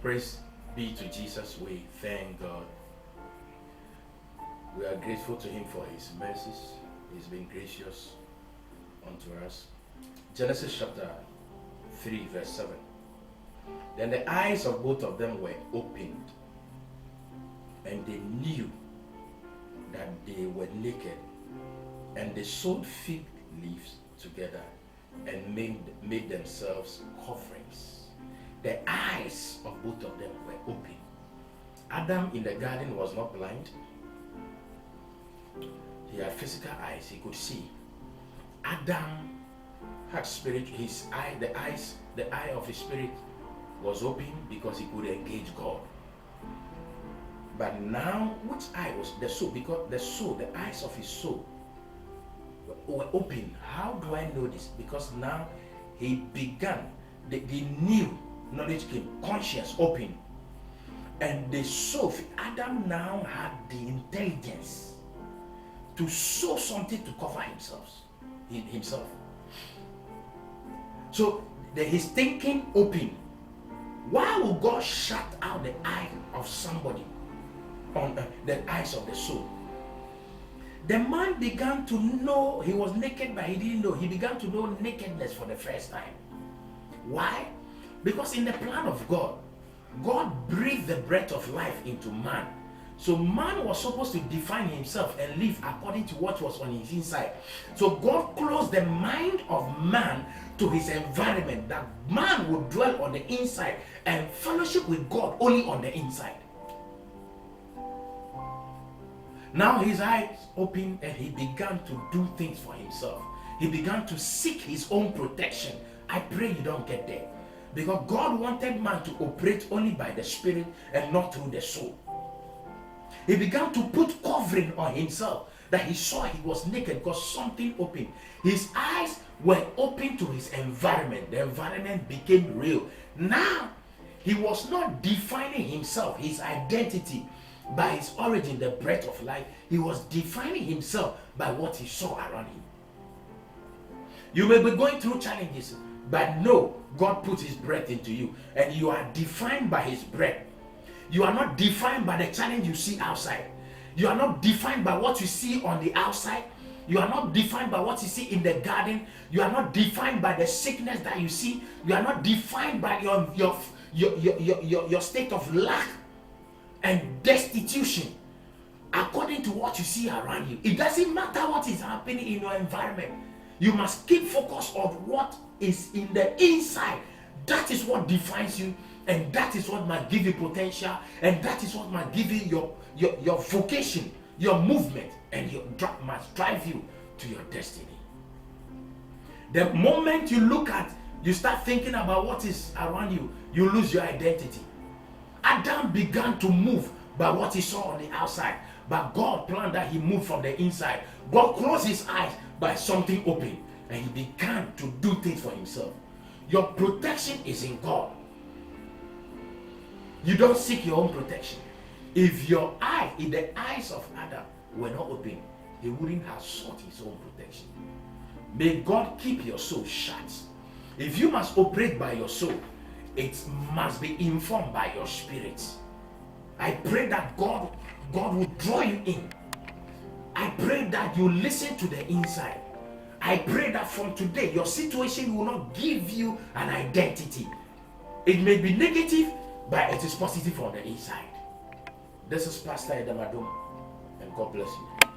Praise be to Jesus. We thank God. We are grateful to Him for His mercies. He's been gracious unto us. Genesis chapter 3, verse 7. Then the eyes of both of them were opened, and they knew that they were naked, and they sewed fig leaves together and made themselves coverings. The eyes of both of them were open. Adam in the garden was not blind. He had physical eyes, he could see. Adam had spirit, his eye, the eye of his spirit was open because he could engage God. But now, which eye was the soul? Because the eyes of his soul were open. How do I know this? Because now he began, they knew, knowledge came, conscience open. And the soul, Adam now had the intelligence to sew something to cover himself. So his thinking open. Why would God shut out the eye of somebody on the eyes of the soul? The man began to know he was naked, but he didn't know. He began to know nakedness for the first time. Why? Because in the plan of God, God breathed the breath of life into man. So man was supposed to define himself and live according to what was on his inside. So God closed the mind of man to his environment, that man would dwell on the inside and fellowship with God only on the inside. Now his eyes opened and he began to do things for himself. He began to seek his own protection. I pray you don't get there. Because God wanted man to operate only by the spirit and not through the soul. He began to put covering on himself, that he saw he was naked because something opened. His eyes were open to his environment. The environment became real. Now, he was not defining himself, his identity, by his origin, the breath of life. He was defining himself by what he saw around him. You may be going through challenges, but no, God put his breath into you, and you are defined by his breath. You are not defined by the challenge you see outside. You are not defined by what you see on the outside. You are not defined by what you see in the garden. You are not defined by the sickness that you see. You are not defined by your state of lack and destitution according to what you see around you. It doesn't matter what is happening in your environment. You must keep focus on what is in the inside. That is what defines you, and that is what might give you potential, and that is what might give you your vocation, your movement, and must drive you to your destiny. The moment you start thinking about what is around you, you lose your identity. Adam began to move by what he saw on the outside, but God planned that he moved from the inside. God closed his eyes by something open, and he began to do things for himself. Your protection is in God. You don't seek your own protection. If the eyes of Adam were not open, he wouldn't have sought his own protection. May God keep your soul shut. If you must operate by your soul, it must be informed by your spirit. I pray that God will draw you in. I pray that you listen to the inside. I pray that from today, your situation will not give you an identity. It may be negative, but it is positive on the inside. This is Pastor Edamadum, and God bless you.